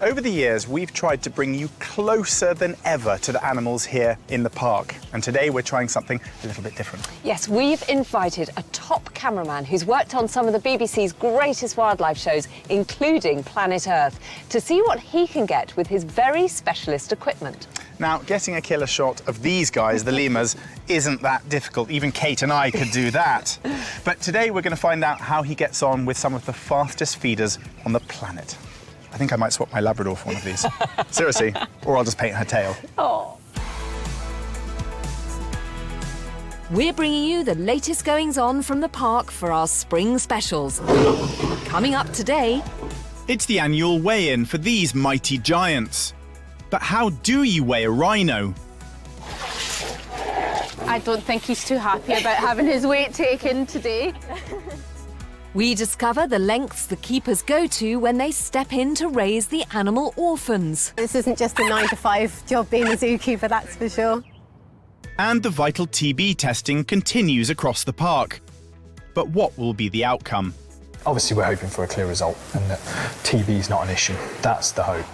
Over the years, we've tried to bring you closer than ever to the animals here in the park. And today we're trying something a little bit different. Yes, we've invited a top cameraman who's worked on some of the BBC's greatest wildlife shows, including Planet Earth, to see what he can get with his very specialist equipment. Now, getting a killer shot of these guys, the lemurs, isn't that difficult. Even Kate and I could do that. But today we're going to find out how he gets on with some of the fastest feeders on the planet. I think I might swap my Labrador for one of these. Seriously, or I'll just paint her tail. Oh. We're bringing you the latest goings-on from the park for our spring specials. Coming up today... It's the annual weigh-in for these mighty giants. But how do you weigh a rhino? I don't think he's too happy about having his weight taken today. We discover the lengths the keepers go to when they step in to raise the animal orphans. This isn't just a 9-to-5 job being a zookeeper, that's for sure. And the vital TB testing continues across the park. But what will be the outcome? Obviously, we're hoping for a clear result and that TB is not an issue. That's the hope.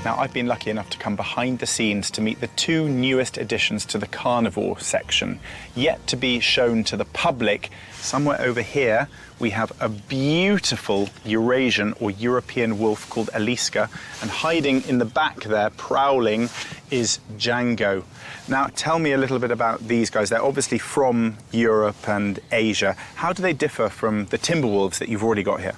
Now, I've been lucky enough to come behind the scenes to meet the two newest additions to the carnivore section, yet to be shown to the public. Somewhere over here, we have a beautiful Eurasian or European wolf called Aliska, and hiding in the back there, prowling, is Django. Now, tell me a little bit about these guys. They're obviously from Europe and Asia. How do they differ from the timber wolves that you've already got here?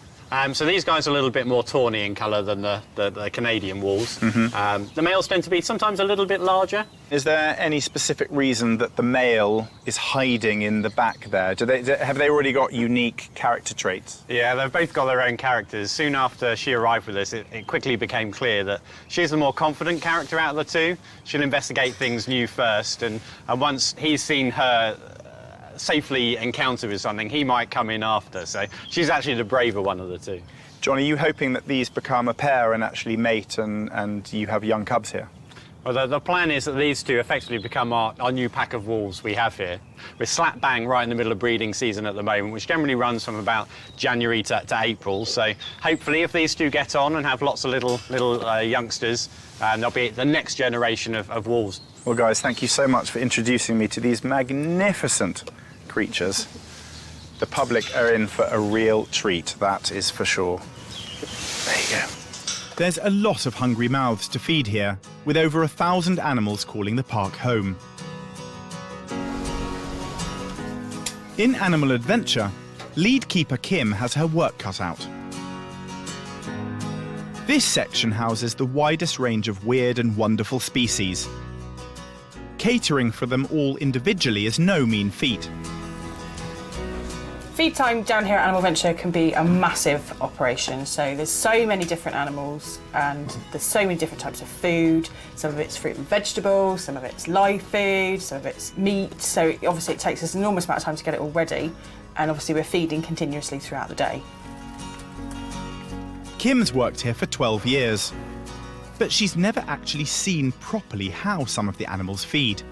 So these guys are a little bit more tawny in colour than the Canadian wolves. The males tend to be sometimes a little bit larger. Is there any specific reason that the male is hiding in the back there? Have they already got unique character traits? Yeah, they've both got their own characters. Soon after she arrived with us, it quickly became clear that she's the more confident character out of the two. She'll investigate things new first, and once he's seen her safely encounter with something, he might come in after. So she's actually the braver one of the two. John, are you hoping that these become a pair and actually mate and you have young cubs here? Well, the plan is that these two effectively become our new pack of wolves we have here. We're slap bang right in the middle of breeding season at the moment, which generally runs from about January to April. So hopefully if these two get on and have lots of little youngsters, they'll be the next generation of wolves. Well, guys, thank you so much for introducing me to these magnificent creatures. The public are in for a real treat, that is for sure. There you go. There's a lot of hungry mouths to feed here, with over 1,000 animals calling the park home. In Animal Adventure, lead keeper Kim has her work cut out. This section houses the widest range of weird and wonderful species. Catering for them all individually is no mean feat. Feed time down here at Animal Adventure can be a massive operation. So there's so many different animals and there's so many different types of food. Some of it's fruit and vegetables, some of it's live food, some of it's meat. So obviously it takes us an enormous amount of time to get it all ready. And obviously we're feeding continuously throughout the day. Kim's worked here for 12 years, but she's never actually seen properly how some of the animals feed.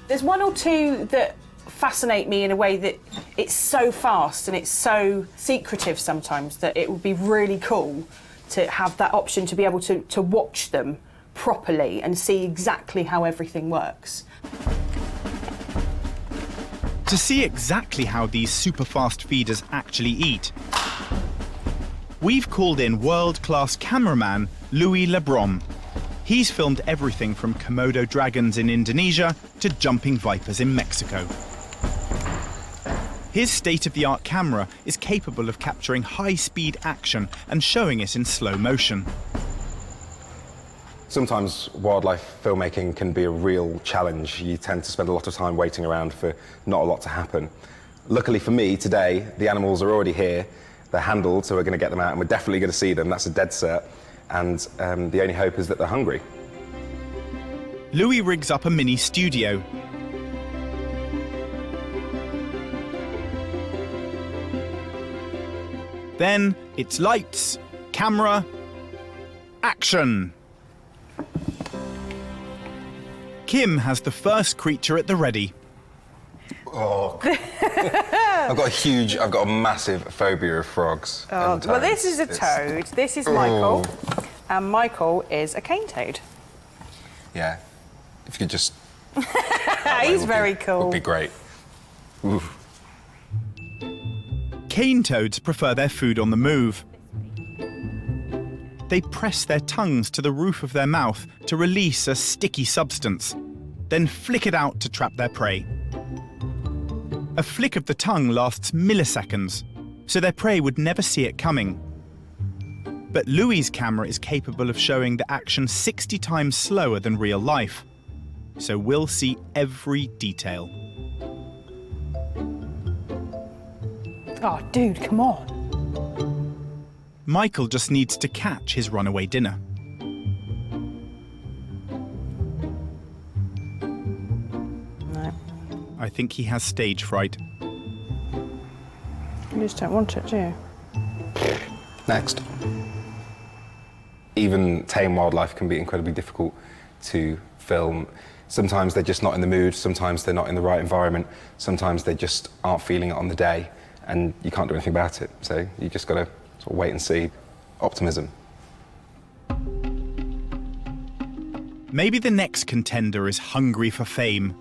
There's one or two that fascinate me in a way that it's so fast and it's so secretive sometimes that it would be really cool to have that option to be able to watch them properly and see exactly how everything works. To see exactly how these super-fast feeders actually eat, we've called in world-class cameraman Louis Lebron. He's filmed everything from Komodo dragons in Indonesia to jumping vipers in Mexico. His state-of-the-art camera is capable of capturing high-speed action and showing it in slow motion. Sometimes wildlife filmmaking can be a real challenge. You tend to spend a lot of time waiting around for not a lot to happen. Luckily for me, today, the animals are already here. They're handled, so we're going to get them out, and we're definitely going to see them. That's a dead cert. And the only hope is that they're hungry. Louis rigs up a mini studio. Then it's lights, camera, action! Kim has the first creature at the ready. Oh, I've got a massive phobia of frogs. Oh, well, this is a toad. This is Michael. And Michael is a cane toad. Yeah. If you could just... He's very cool. Would be great. Ooh. Cane toads prefer their food on the move. They press their tongues to the roof of their mouth to release a sticky substance, then flick it out to trap their prey. A flick of the tongue lasts milliseconds, so their prey would never see it coming. But Louis's camera is capable of showing the action 60 times slower than real life, so we'll see every detail. Oh, dude, come on. Michael just needs to catch his runaway dinner. No. I think he has stage fright. You just don't want it, do you? Next. Even tame wildlife can be incredibly difficult to film. Sometimes they're just not in the mood, sometimes they're not in the right environment, sometimes they just aren't feeling it on the day, and you can't do anything about it. So you just got to sort of wait and see. Optimism. Maybe the next contender is hungry for fame.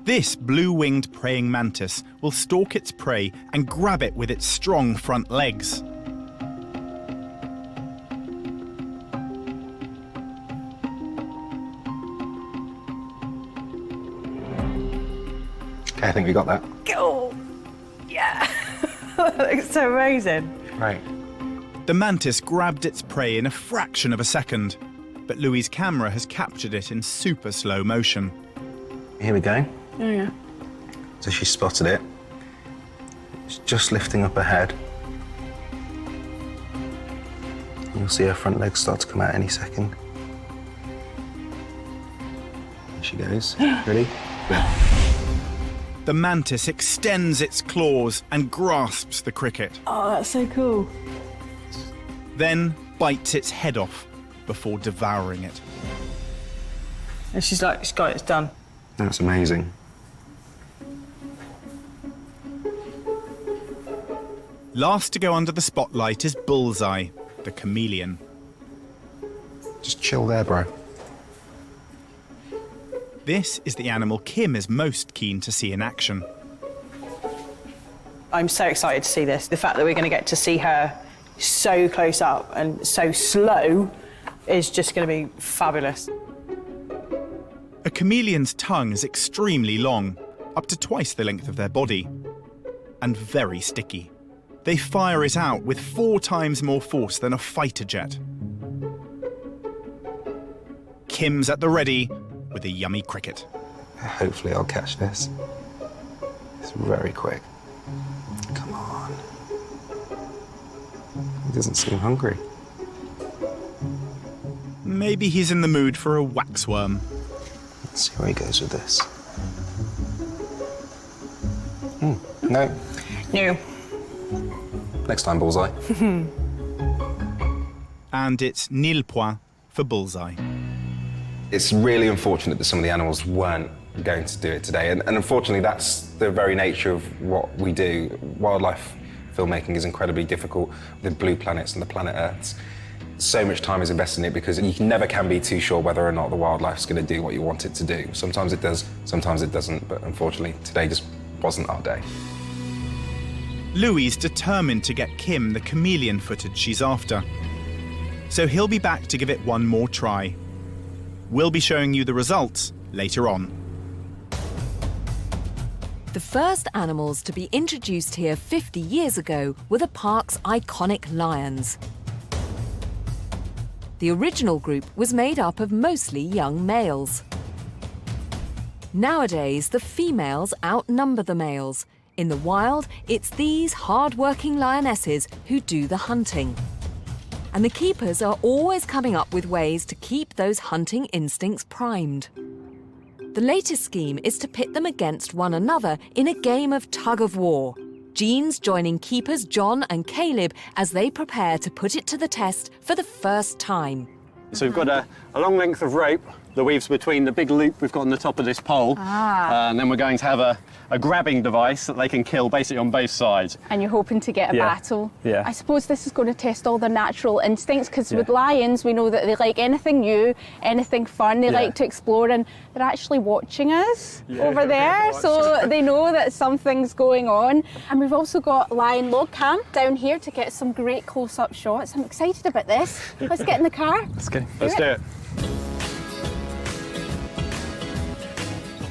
This blue-winged praying mantis will stalk its prey and grab it with its strong front legs. Okay, I think we got that. Oh, yeah. That looks so amazing. Right. The mantis grabbed its prey in a fraction of a second, but Louis's camera has captured it in super slow motion. Here we go. Oh, yeah. So she spotted it. It's just lifting up her head. You'll see her front legs start to come out any second. There she goes. Ready? Yeah. The mantis extends its claws and grasps the cricket, Oh, that's so cool. then bites its head off before devouring it. And she's like, she's got it, it's done. That's amazing. Last to go under the spotlight is Bullseye, the chameleon. Just chill there, bro. This is the animal Kim is most keen to see in action. I'm so excited to see this. The fact that we're going to get to see her so close up and so slow is just going to be fabulous. A chameleon's tongue is extremely long, up to twice the length of their body, and very sticky. They fire it out with 4 times more force than a fighter jet. Kim's at the ready with a yummy cricket. Hopefully I'll catch this. It's very quick. Come on. He doesn't seem hungry. Maybe he's in the mood for a waxworm. Let's see where he goes with this. No. No. Next time, Bullseye. And it's nil point for Bullseye. It's really unfortunate that some of the animals weren't going to do it today. And unfortunately, that's the very nature of what we do. Wildlife filmmaking is incredibly difficult. The blue planets and the planet Earths. So much time is invested in it because you never can be too sure whether or not the wildlife's going to do what you want it to do. Sometimes it does, sometimes it doesn't. But unfortunately, today just wasn't our day. Louis is determined to get Kim the chameleon footage she's after. So he'll be back to give it one more try. We'll be showing you the results later on. The first animals to be introduced here 50 years ago were the park's iconic lions. The original group was made up of mostly young males. Nowadays, the females outnumber the males. In the wild, it's these hard-working lionesses who do the hunting. And the keepers are always coming up with ways to keep those hunting instincts primed. The latest scheme is to pit them against one another in a game of tug-of-war. Jean's joining keepers John and Caleb as they prepare to put it to the test for the first time. So we've got a a long length of rope that weaves between the big loop we've got on the top of this pole, and then we're going to have a grabbing device that they can kill basically on both sides. And you're hoping to get a battle. Yeah. I suppose this is going to test all their natural instincts, because with lions we know that they like anything new, anything fun, they like to explore, and they're actually watching us over there, so they know that something's going on. And we've also got lion log cam down here to get some great close-up shots. I'm excited about this. Let's get in the car. Let's go. Let's do it.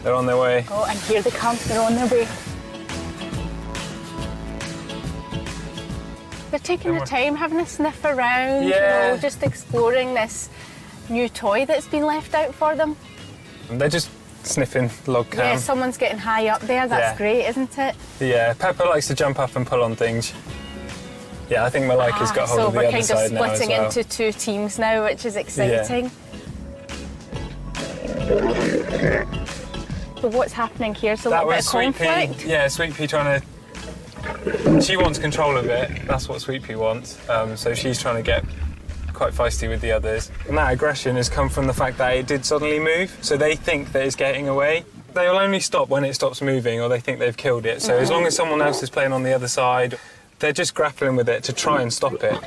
They're on their way. Oh, and here they come. They're on their way. They're taking their time, having a sniff around, you know, just exploring this new toy that's been left out for them. They're just sniffing log cam. Yeah, someone's getting high up there. That's great, isn't it? Yeah, Pepper likes to jump up and pull on things. Yeah, I think Malika's got hold of the other side now as well. So we're kind of splitting into two teams now, which is exciting. So what's happening here? It's a little bit of conflict. Yeah, Sweet Pea trying to... She wants control of it. That's what Sweet Pea wants. So she's trying to get quite feisty with the others. And that aggression has come from the fact that it did suddenly move. So they think that it's getting away. They will only stop when it stops moving, or they think they've killed it. So as long as someone else is playing on the other side, they're just grappling with it to try and stop it.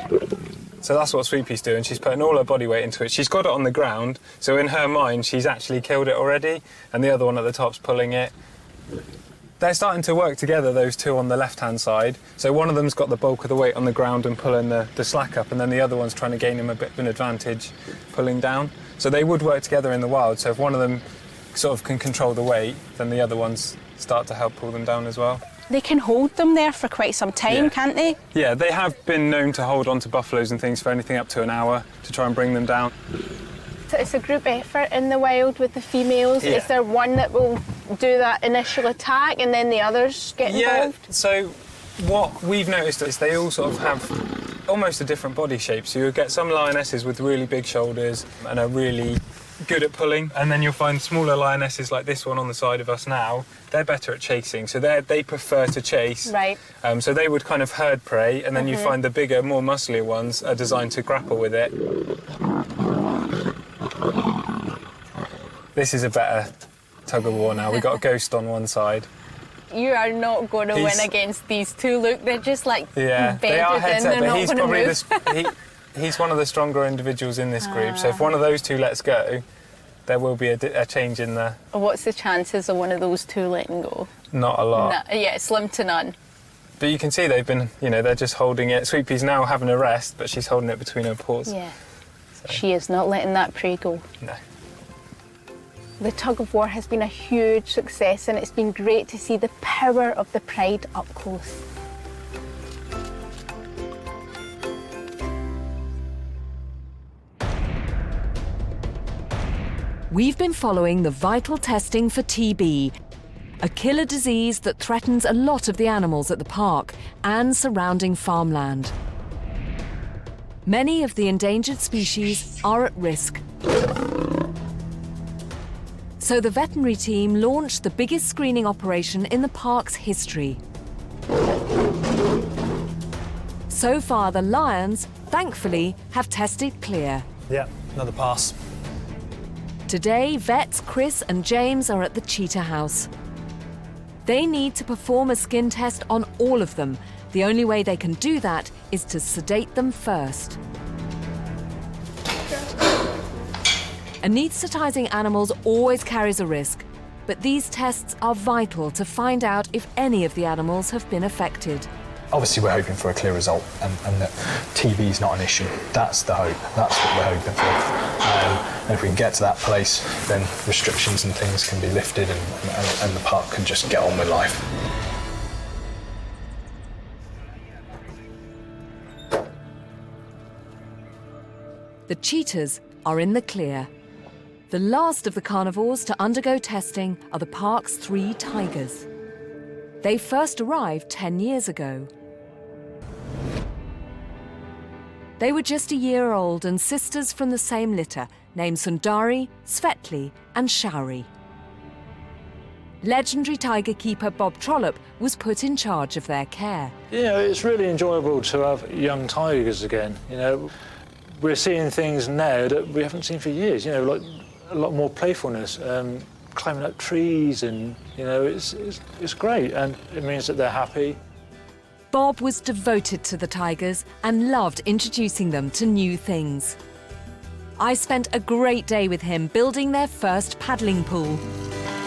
So that's what Sweet Pea's doing. She's putting all her body weight into it. She's got it on the ground, so in her mind, she's actually killed it already, and the other one at the top's pulling it. They're starting to work together, those two on the left-hand side. So one of them's got the bulk of the weight on the ground and pulling the slack up, and then the other one's trying to gain him a bit of an advantage, pulling down. So they would work together in the wild, so if one of them sort of can control the weight, then the other ones start to help pull them down as well. They can hold them there for quite some time, can't they? Yeah, they have been known to hold on to buffaloes and things for anything up to an hour to try and bring them down. So it's a group effort in the wild with the females. Is there one that will do that initial attack and then the others get involved? Yeah, so what we've noticed is they all sort of have almost a different body shape. So you'll get some lionesses with really big shoulders and are really good at pulling, and then you'll find smaller lionesses like this one on the side of us now. They're better at chasing, so they prefer to chase. Right. So they would kind of herd prey, and then you find the bigger, more muscly ones are designed to grapple with it. This is a better tug of war now. We've got a ghost on one side. You are not going to win against these two. Look, they're just like they are heads up, but he's probably he's one of the stronger individuals in this group. So if one of those two lets go, there will be a change in there. What's the chances of one of those two letting go? Not a lot. No, yeah, slim to none. But you can see they've been, they're just holding it. Sweet Pea's now having a rest, but she's holding it between her paws. Yeah. So. She is not letting that prey go. No. The tug of war has been a huge success, and it's been great to see the power of the pride up close. We've been following the vital testing for TB, a killer disease that threatens a lot of the animals at the park and surrounding farmland. Many of the endangered species are at risk. So the veterinary team launched the biggest screening operation in the park's history. So far, the lions, thankfully, have tested clear. Yeah, another pass. Today, vets Chris and James are at the cheetah house. They need to perform a skin test on all of them. The only way they can do that is to sedate them first. Anesthetizing animals always carries a risk, but these tests are vital to find out if any of the animals have been affected. Obviously, we're hoping for a clear result and that TB is not an issue. That's the hope. That's what we're hoping for. And if we can get to that place, then restrictions and things can be lifted and the park can just get on with life. The cheetahs are in the clear. The last of the carnivores to undergo testing are the park's 3 tigers. They first arrived 10 years ago. They were just a year old and sisters from the same litter, named Sundari, Svetli and Shauri. Legendary tiger keeper Bob Trollope was put in charge of their care. It's really enjoyable to have young tigers again. We're seeing things now that we haven't seen for years, you know, like a lot more playfulness, climbing up trees, and, you know, it's great, and it means that they're happy. Bob was devoted to the tigers and loved introducing them to new things. I spent a great day with him building their first paddling pool.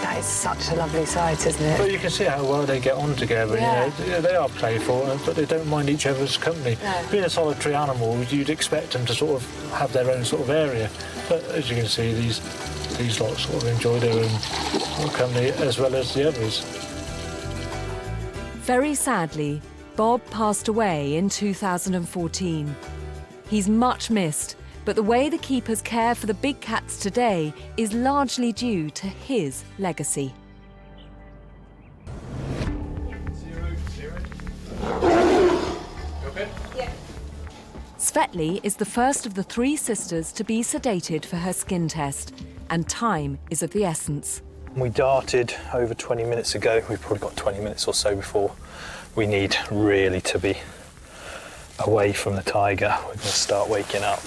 That is such a lovely sight, isn't it? But you can see how well they get on together. Yeah. You know, they are playful, but they don't mind each other's company. No. Being a solitary animal, you'd expect them to sort of have their own sort of area. But as you can see, these lot sort of enjoy their own company as well as the others. Very sadly, Bob passed away in 2014. He's much missed, but the way the keepers care for the big cats today is largely due to his legacy. Svetli is the first of the 3 sisters to be sedated for her skin test, and time is of the essence. We darted over 20 minutes ago. We've probably got 20 minutes or so before we need really to be away from the tiger. We're going to start waking up.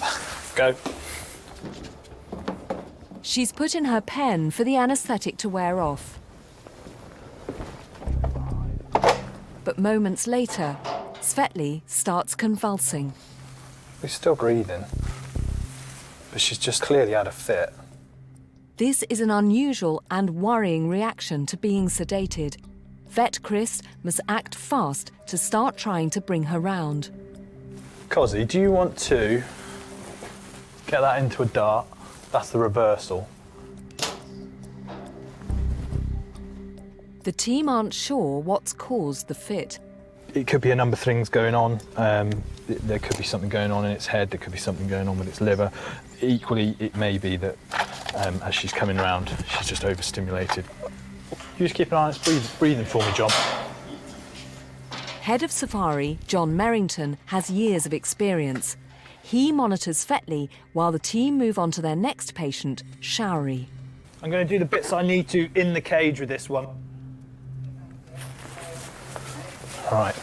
Go. She's put in her pen for the anaesthetic to wear off. But moments later, Svetli starts convulsing. We're still breathing, but she's just clearly had a fit. This is an unusual and worrying reaction to being sedated. Vet Chris must act fast to start trying to bring her round. Cozzy, do you want to get that into a dart? That's the reversal. The team aren't sure what's caused the fit. It could be a number of things going on. There could be something going on in its head, there could be something going on with its liver. Equally, it may be that as she's coming round, she's just overstimulated. You just keep an eye on its breathing for me, John. Head of Safari, John Merrington, has years of experience. He monitors Svetli while the team move on to their next patient, Showery. I'm going to do the bits I need to in the cage with this one. All right.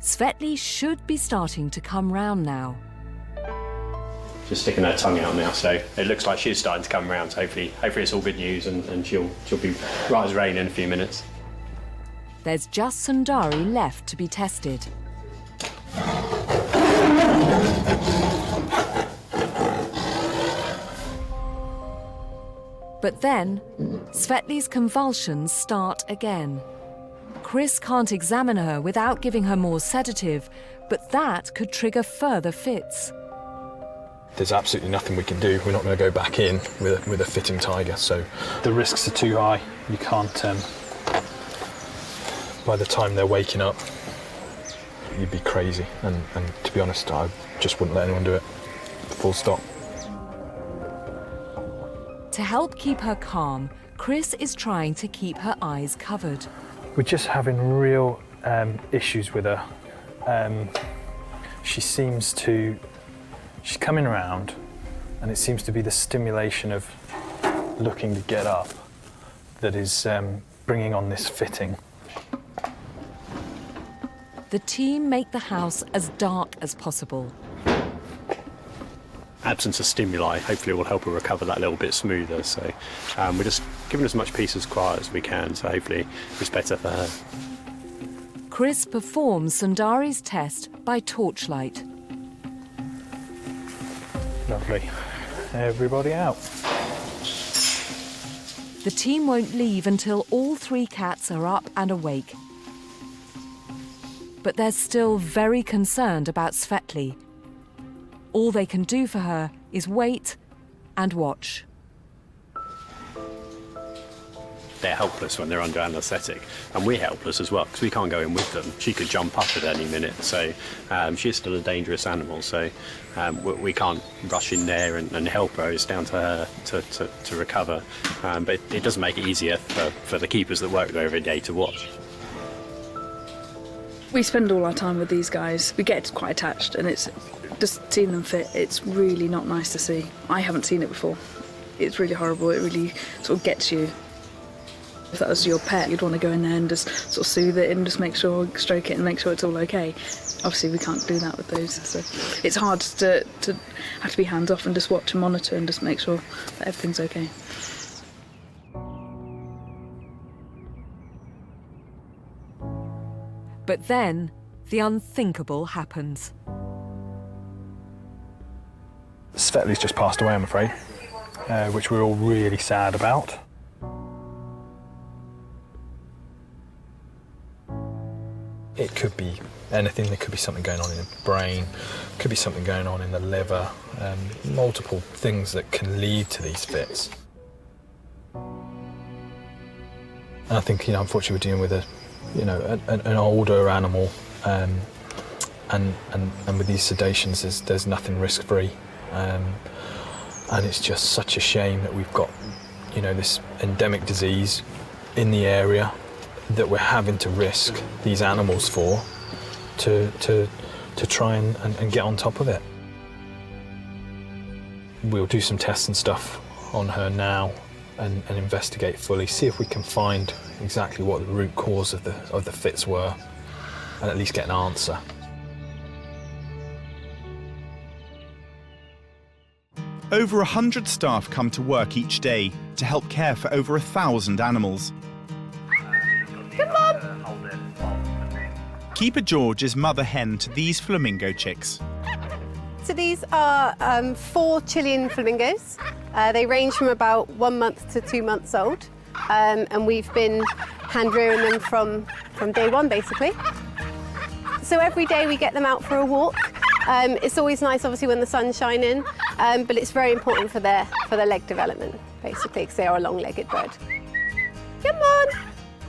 Svetli should be starting to come round now. Just sticking her tongue out now, so it looks like she's starting to come round. So hopefully it's all good news, and she'll be right as rain in a few minutes. There's just Sundari left to be tested. But then, Svetli's convulsions start again. Chris can't examine her without giving her more sedative, but that could trigger further fits. There's absolutely nothing we can do. We're not going to go back in with a fitting tiger, so the risks are too high. You can't, by the time they're waking up, you'd be crazy. And to be honest, I just wouldn't let anyone do it. Full stop. To help keep her calm, Chris is trying to keep her eyes covered. We're just having real issues with her. She's coming around, and it seems to be the stimulation of looking to get up that is bringing on this fitting. The team make the house as dark as possible. Absence of stimuli hopefully will help her recover that little bit smoother. So we're just giving as much peace as quiet as we can, so hopefully it's better for her. Chris performs Sundari's test by torchlight. Lovely. Everybody out. The team won't leave until all 3 cats are up and awake. But they're still very concerned about Svetli. All they can do for her is wait and watch. They're helpless when they're under anaesthetic, and we're helpless as well because we can't go in with them. She could jump up at any minute, so she's still a dangerous animal, so we can't rush in there and help her. It's down to her to recover, but it doesn't make it easier for the keepers that work there every day to watch. We spend all our time with these guys. We get quite attached, and it's just seeing them fit. It's really not nice to see. I haven't seen it before. It's really horrible. It really sort of gets you. If that was your pet, you'd want to go in there and just sort of soothe it and just stroke it and make sure it's all okay. Obviously, we can't do that with those, so it's hard to have to be hands off and just watch and monitor and just make sure that everything's okay. But then, the unthinkable happens. Svetli's just passed away, I'm afraid, which we're all really sad about. It could be anything. There could be something going on in the brain, could be something going on in the liver, multiple things that can lead to these fits. And I think, unfortunately, we're dealing with an older animal, and with these sedations, there's nothing risk-free, and it's just such a shame that we've got, this endemic disease in the area that we're having to risk these animals for to try and get on top of it. We'll do some tests and stuff on her now and investigate fully, see if we can find exactly what the root cause of the fits were, and at least get an answer. Over 100 staff come to work each day to help care for over 1,000 animals. Keeper George is mother hen to these flamingo chicks. So these are 4 Chilean flamingos. They range from about 1 month to 2 months old, and we've been hand rearing them from day one, basically. So every day we get them out for a walk. It's always nice, obviously, when the sun's shining, but it's very important for their leg development, basically, because they are a long-legged bird. Come on!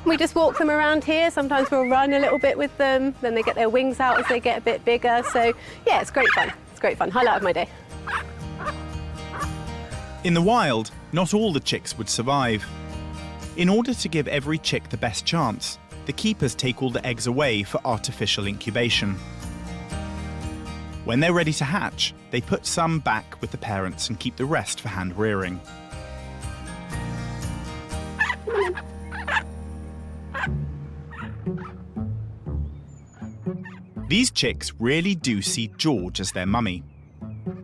We just walk them around here. Sometimes we'll run a little bit with them, then they get their wings out as they get a bit bigger. So yeah, it's great fun. It's great fun. Highlight of my day. In the wild, not all the chicks would survive. In order to give every chick the best chance, the keepers take all the eggs away for artificial incubation. When they're ready to hatch, they put some back with the parents and keep the rest for hand rearing. These chicks really do see George as their mummy.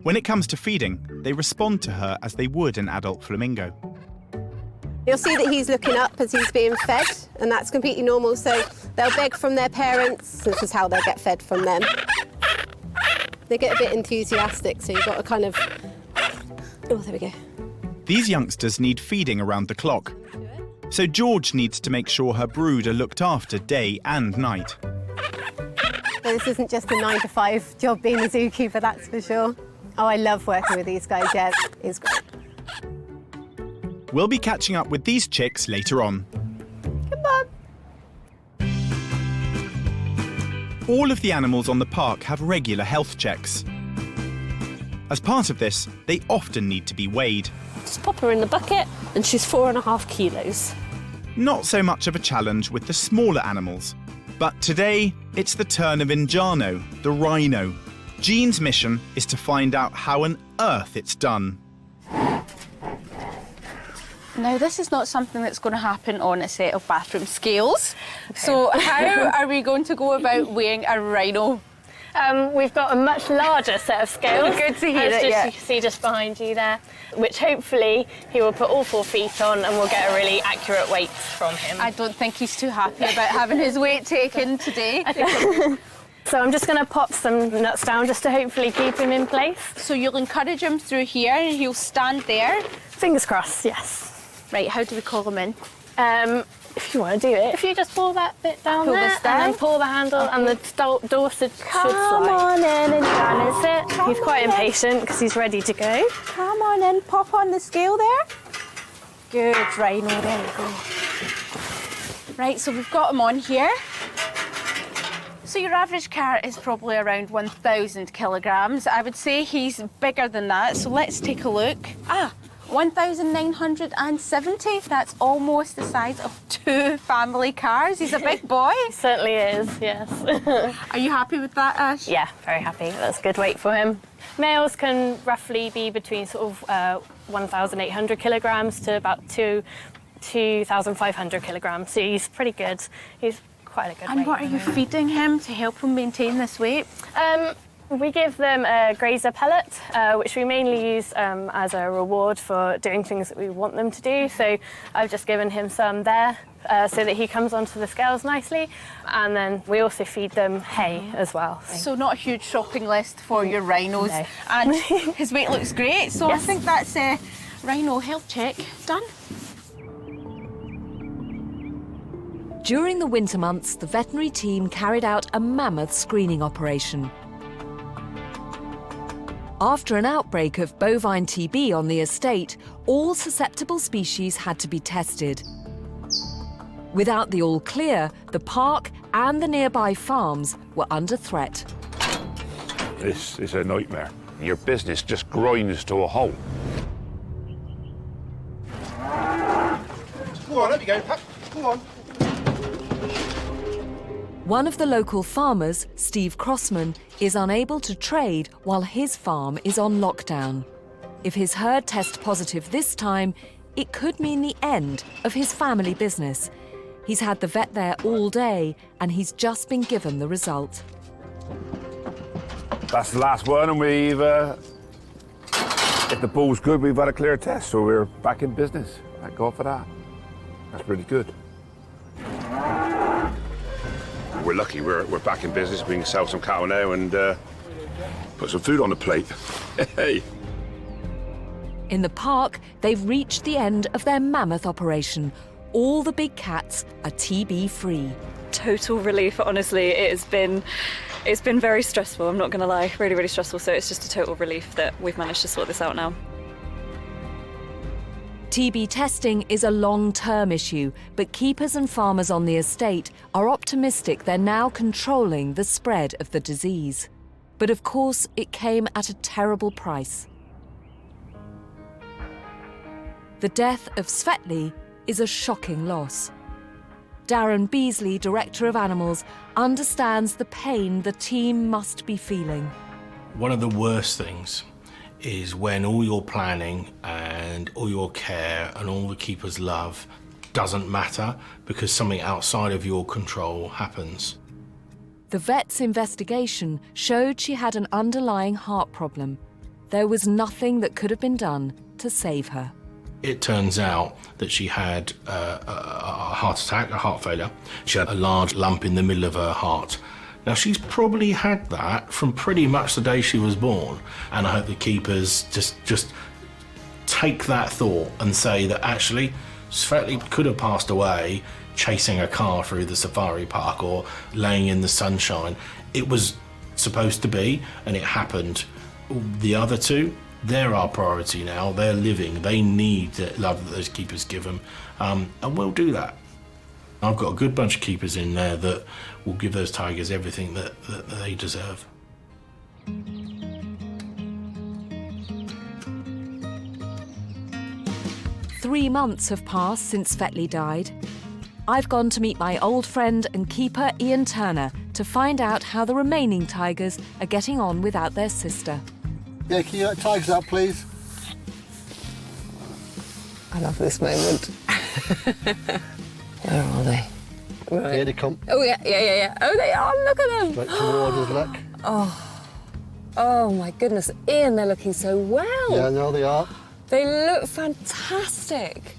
When it comes to feeding, they respond to her as they would an adult flamingo. You'll see that he's looking up as he's being fed, and that's completely normal. So they'll beg from their parents. This is how they'll get fed from them. They get a bit enthusiastic, so you've got to kind of... Oh, there we go. These youngsters need feeding around the clock. So George needs to make sure her brood are looked after day and night. Well, this isn't just a 9-to-5 job being a zookeeper, that's for sure. Oh, I love working with these guys, yeah, it's great. We'll be catching up with these chicks later on. Come on. All of the animals on the park have regular health checks. As part of this, they often need to be weighed. Just pop her in the bucket and she's 4.5 kilos. Not so much of a challenge with the smaller animals. But today, it's the turn of Injano, the rhino. Jean's mission is to find out how on earth it's done. Now, this is not something that's going to happen on a set of bathroom scales. Okay. So how are we going to go about weighing a rhino? We've got a much larger set of scales. Good to hear that, You can see just behind you there, which hopefully he will put all 4 feet on and we'll get a really accurate weight from him. I don't think he's too happy about having his weight taken today. So I'm just going to pop some nuts down just to hopefully keep him in place. So you'll encourage him through here and he'll stand there? Fingers crossed, yes. Right, how do we call him in? If you want to do it, if you just pull that bit down there and then pull the handle and the door should slide. Come on in and down, is it? He's quite impatient because he's ready to go. Come on in, pop on the scale there. Good, Rhino, there we go. Right, so we've got him on here. So your average carrot is probably around 1,000 kilograms. I would say he's bigger than that, so let's take a look. 1,970. That's almost the size of 2 family cars. He's a big boy. He certainly is, yes. Are you happy with that, Ash? Yeah, very happy. That's a good weight for him. Males can roughly be between sort of 1,800 kilograms to about 2,500 kilograms, so he's pretty good. He's quite a good weight. And what are you feeding him to help him maintain this weight? We give them a grazer pellet, which we mainly use as a reward for doing things that we want them to do. So I've just given him some there so that he comes onto the scales nicely. And then we also feed them hay as well. So not a huge shopping list for your rhinos. No. And his weight looks great, so Yes. I think that's a rhino health check done. During the winter months, the veterinary team carried out a mammoth screening operation. After an outbreak of bovine TB on the estate, all susceptible species had to be tested. Without the all clear, the park and the nearby farms were under threat. This is a nightmare. Your business just grinds to a halt. Go on, let me go, Pat. Go on. One of the local farmers, Steve Crossman, is unable to trade while his farm is on lockdown. If his herd tests positive this time, it could mean the end of his family business. He's had the vet there all day and he's just been given the result. That's the last one, and we've, if the bull's good, we've had a clear test, so we're back in business. Thank God for that. That's really good. We're lucky, we're back in business. We can sell some cattle now and put some food on the plate. Hey. In the park, they've reached the end of their mammoth operation. All the big cats are TB-free. Total relief, honestly. It's been very stressful, I'm not going to lie. Really, really stressful. So it's just a total relief that we've managed to sort this out now. TB testing is a long-term issue, but keepers and farmers on the estate are optimistic they're now controlling the spread of the disease. But of course, it came at a terrible price. The death of Svetli is a shocking loss. Darren Beasley, Director of Animals, understands the pain the team must be feeling. One of the worst things is when all your planning and all your care and all the keeper's love doesn't matter because something outside of your control happens. The vet's investigation showed she had an underlying heart problem. There was nothing that could have been done to save her. It turns out that she had a heart attack, a heart failure. She had a large lump in the middle of her heart. Now, she's probably had that from pretty much the day she was born, and I hope the keepers just take that thought and say that actually Svetli could have passed away chasing a car through the safari park or laying in the sunshine. It was supposed to be, and it happened. The other two, they're our priority now. They're living. They need the love that those keepers give them, and we'll do that. I've got a good bunch of keepers in there that will give those tigers everything that they deserve. 3 months have passed since Svetli died. I've gone to meet my old friend and keeper Ian Turner to find out how the remaining tigers are getting on without their sister. Yeah, can you let tigers out, please? I love this moment. Where are they? Right. Here they come. Oh, yeah. Oh, they are. Look at them. Straight towards us, look. Oh, my goodness. Ian, they're looking so well. Yeah, no, they are. They look fantastic.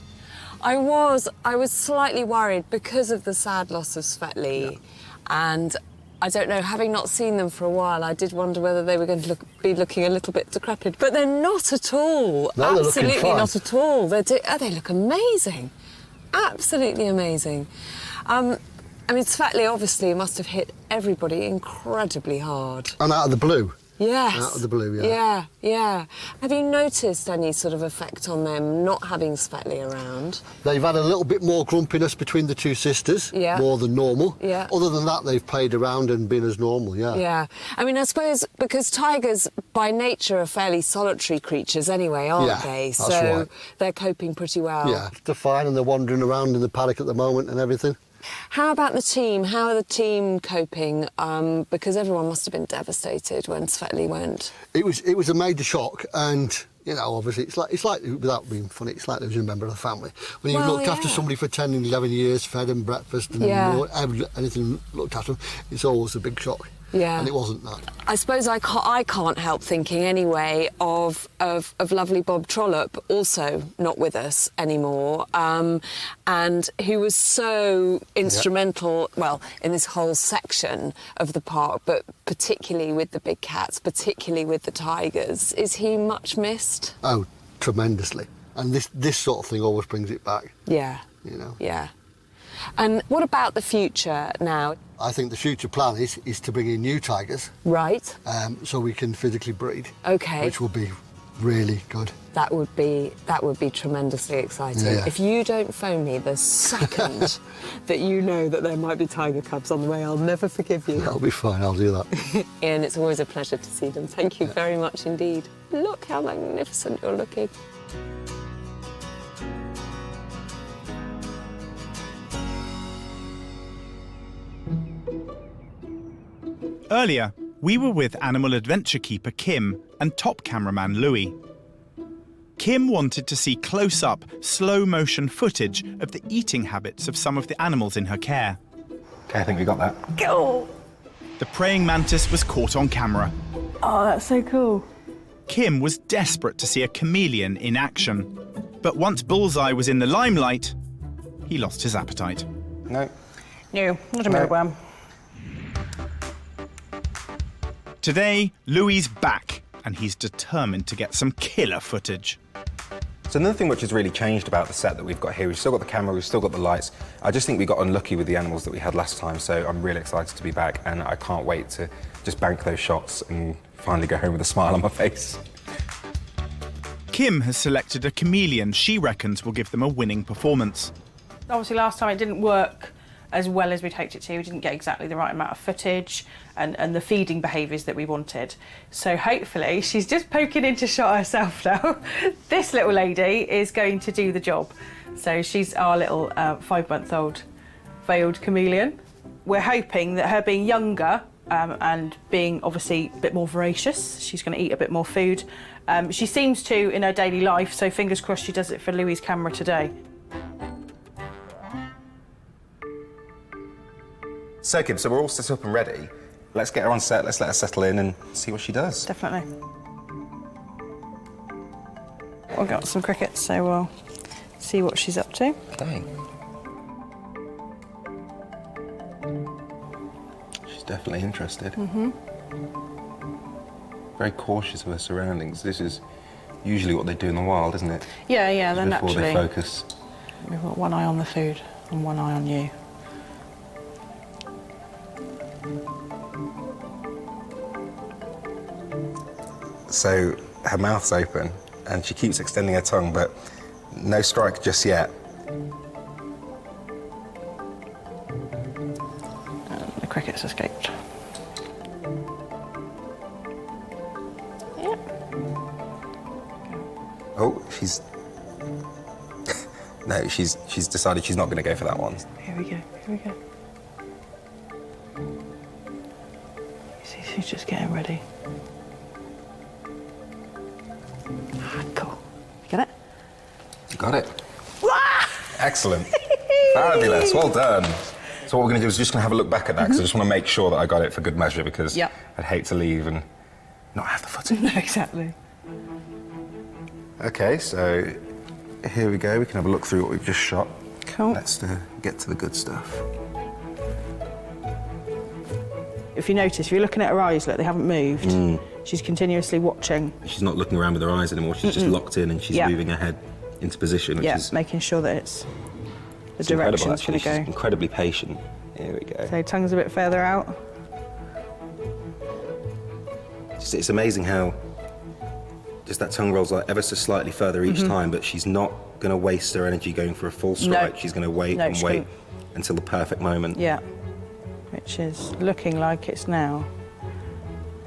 I was slightly worried because of the sad loss of Svetli. Yeah. And I don't know, having not seen them for a while, I did wonder whether they were going to be looking a little bit decrepit. But they're not at all. No, they're absolutely looking fine. not at all. They look amazing. Absolutely amazing. I mean, Svetli obviously must have hit everybody incredibly hard. And out of the blue. Yes. Out of the blue, yeah. Yeah. Have you noticed any sort of effect on them not having Svetli around? They've had a little bit more grumpiness between the two sisters, more than normal. Yeah. Other than that, they've played around and been as normal, yeah. Yeah. I mean, I suppose because tigers, by nature, are fairly solitary creatures anyway, aren't they? That's so right. they're coping pretty well. Yeah, they're fine and they're wandering around in the paddock at the moment and everything. How about the team? How are the team coping? Because everyone must have been devastated when Svetli went. It was a major shock, and You know, obviously, it's like, without being funny, it's like losing a member of the family. When you've Well, looked after yeah. somebody for 10 and 11 years, fed them breakfast and anything looked after them, it's always a big shock. Yeah. And it wasn't that. I suppose I can't help thinking anyway of lovely Bob Trollope, also not with us anymore, and who was so instrumental, well, in this whole section of the park, but particularly with the big cats, particularly with the tigers. Is he much missed? Oh, tremendously. And this sort of thing always brings it back. Yeah. You know. Yeah. And what about the future now? I think the future plan is to bring in new tigers. Right. So we can physically breed. Okay. Which would be really good. That would be tremendously exciting. Yeah. If you don't phone me the second that you know that there might be tiger cubs on the way, I'll never forgive you. That'll be fine, I'll do that. Ian, it's always a pleasure to see them. Thank you very much indeed. Look how magnificent you're looking. Earlier, we were with animal adventure keeper Kim and top cameraman Louis. Kim wanted to see close-up, slow-motion footage of the eating habits of some of the animals in her care. Okay, I think we got that. Go! The praying mantis was caught on camera. Oh, that's so cool. Kim was desperate to see a chameleon in action. But once Bullseye was in the limelight, he lost his appetite. No, not a mealworm. Today, Louis is back, and he's determined to get some killer footage. So another thing which has really changed about the set that we've got here, we've still got the camera, we've still got the lights. I just think we got unlucky with the animals that we had last time, so I'm really excited to be back, and I can't wait to just bank those shots and finally go home with a smile on my face. Kim has selected a chameleon she reckons will give them a winning performance. Obviously last time it didn't work as well as we'd hoped it to. We didn't get exactly the right amount of footage and the feeding behaviours that we wanted. So hopefully, she's just poking into shot herself now. This little lady is going to do the job. So she's our little 5-month-old veiled chameleon. We're hoping that her being younger and being obviously a bit more voracious, she's going to eat a bit more food. She seems to in her daily life, so fingers crossed she does it for Louis' camera today. So, Kim, so we're all set up and ready. Let's get her on set, let's let her settle in and see what she does. Definitely. We've got some crickets, so we'll see what she's up to. Okay. She's definitely interested. Mm-hmm. Very cautious of her surroundings. This is usually what they do in the wild, isn't it? Yeah, they're before naturally. they focus. We've got one eye on the food and one eye on you. So her mouth's open and she keeps extending her tongue, but no strike just yet. And the cricket's escaped. Yep. Oh, she's... No, she's decided she's not going to go for that one. Here we go. You see, she's just getting ready. Cool. You got it? You got it. Excellent. Fabulous. Well done. So what we're going to do is just going to have a look back at that, because I just want to make sure that I got it for good measure, because I'd hate to leave and not have the footage. No, exactly. OK, so here we go. We can have a look through what we've just shot. Cool. Let's get to the good stuff. If you notice, if you're looking at her eyes, look, they haven't moved. She's continuously watching. She's not looking around with her eyes anymore. She's just locked in and she's moving her head into position, which is... making sure that it's the direction it's going to go. She's incredibly patient. Here we go. So tongue's a bit further out. It's amazing how just that tongue rolls like ever so slightly further each time, but she's not going to waste her energy going for a full strike. She's going to wait and wait until the perfect moment. Yeah, which is looking like it's now.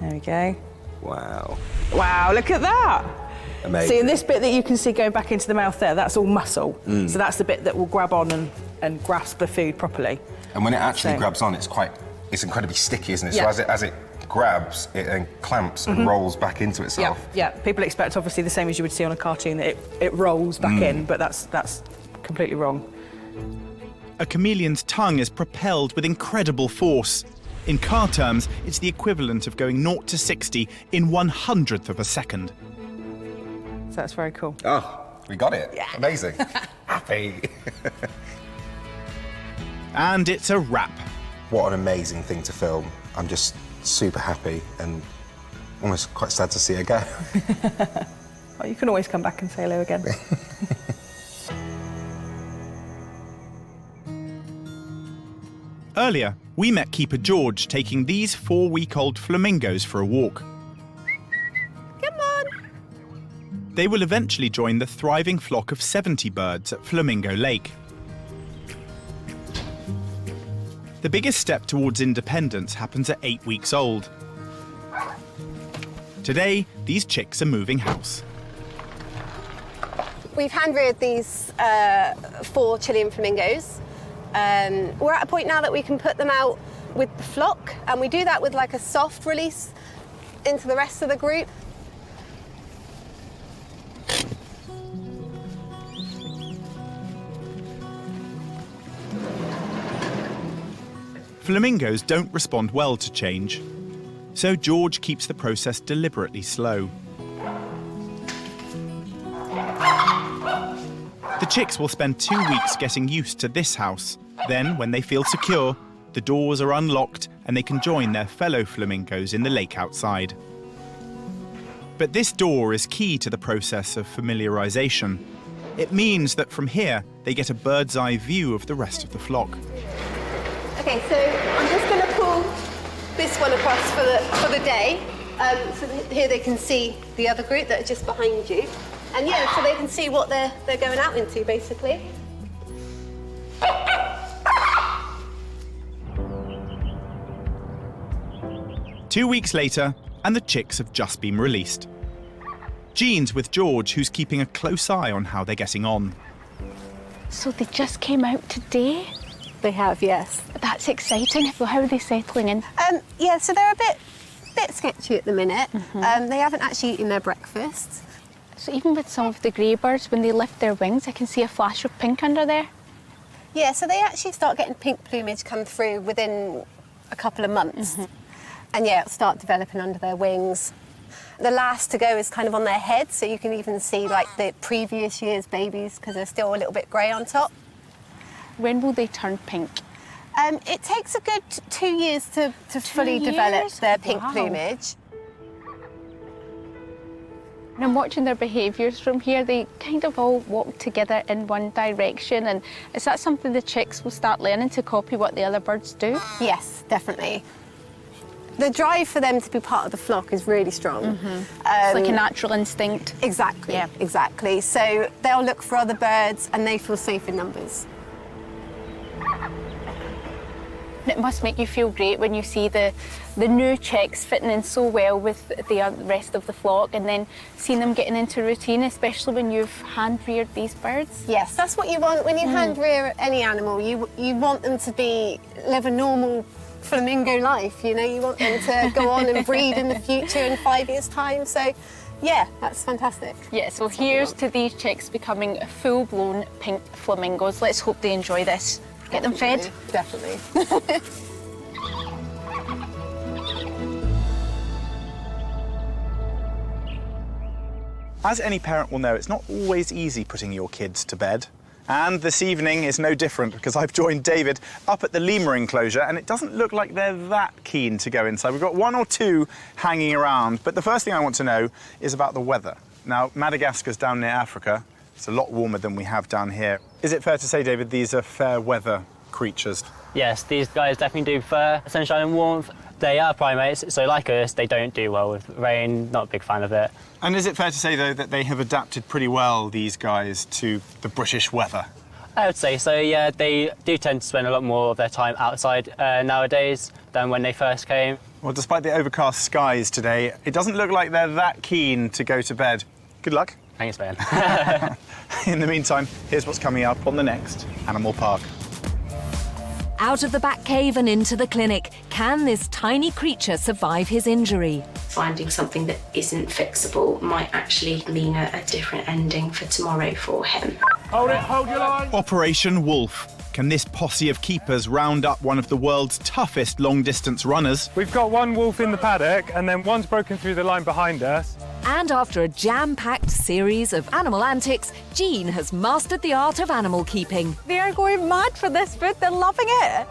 There we go. Wow. Wow, look at that. Amazing. See, and this bit that you can see going back into the mouth there, that's all muscle. So that's the bit that will grab on and grasp the food properly. And when it actually grabs on, it's quite it's incredibly sticky, isn't it? Yeah. So as it grabs, it then clamps and rolls back into itself. Yeah. People expect, obviously, the same as you would see on a cartoon, that it rolls back in, but that's completely wrong. A chameleon's tongue is propelled with incredible force. In car terms, it's the equivalent of going 0 to 60 in 1/100th of a second. So that's very cool. Oh, we got it. Yeah. Amazing. Happy. And it's a wrap. What an amazing thing to film. I'm just super happy and almost quite sad to see her go. Oh, you can always come back and say hello again. Earlier, we met keeper George taking these 4-week-old flamingos for a walk. Come on. They will eventually join the thriving flock of 70 birds at Flamingo Lake. The biggest step towards independence happens at 8 weeks old. Today, these chicks are moving house. We've hand-reared these 4 Chilean flamingos. We're at a point now that we can put them out with the flock, and we do that with like a soft release into the rest of the group. Flamingos don't respond well to change, so George keeps the process deliberately slow. The chicks will spend 2 weeks getting used to this house. Then, when they feel secure, the doors are unlocked and they can join their fellow flamingos in the lake outside. But this door is key to the process of familiarization. It means that from here, they get a bird's eye view of the rest of the flock. Okay, so I'm just going to pull this one across for the day. So here they can see the other group that are just behind you. And yeah, so they can see what they're going out into, basically. 2 weeks later, and the chicks have just been released. Jean's with George, who's keeping a close eye on how they're getting on. So they just came out today? They have, yes. That's exciting. How are they settling in? Yeah, so they're a bit sketchy at the minute. They haven't actually eaten their breakfast. So even with some of the grey birds, when they lift their wings, I can see a flash of pink under there. Yeah, so they actually start getting pink plumage come through within a couple of months. And yeah, it'll start developing under their wings. The last to go is kind of on their head, so you can even see like the previous year's babies because they're still a little bit grey on top. When will they turn pink? It takes a good 2 years to fully develop their pink plumage. And I'm watching their behaviours from here. They kind of all walk together in one direction, and is that something the chicks will start learning to copy what the other birds do? Yes, definitely. The drive for them to be part of the flock is really strong. It's like a natural instinct. Exactly, yeah. Exactly. So they'll look for other birds and they feel safe in numbers. It must make you feel great when you see the new chicks fitting in so well with the rest of the flock, and then seeing them getting into routine, especially when you've hand-reared these birds. Yes, that's what you want. When you hand-rear any animal, you want them to live a normal flamingo life, you know, you want them to go on and breed in the future in 5 years' time. So, yeah, that's fantastic. Yeah, so here's to these chicks becoming full-blown pink flamingos. Let's hope they enjoy this. Get them fed? Definitely. As any parent will know, it's not always easy putting your kids to bed. And this evening is no different because I've joined David up at the lemur enclosure and it doesn't look like they're that keen to go inside. We've got 1 or 2 hanging around, but the first thing I want to know is about the weather. Now, Madagascar's down near Africa. It's a lot warmer than we have down here. Is it fair to say, David, these are fair weather creatures? Yes, these guys definitely do prefer sunshine and warmth. They are primates, so like us, they don't do well with rain, not a big fan of it. And is it fair to say, though, that they have adapted pretty well, these guys, to the British weather? I would say so, yeah. They do tend to spend a lot more of their time outside nowadays than when they first came. Well, despite the overcast skies today, it doesn't look like they're that keen to go to bed. Good luck. Thanks, Ben. In the meantime, here's what's coming up on the next Animal Park. Out of the back cave and into the clinic. Can this tiny creature survive his injury? Finding something that isn't fixable might actually mean a different ending for tomorrow for him. Hold it, hold your line. Operation Wolf. Can this posse of keepers round up one of the world's toughest long-distance runners? We've got one wolf in the paddock and then one's broken through the line behind us. And after a jam-packed series of animal antics, Jean has mastered the art of animal keeping. They are going mad for this food. They're loving it.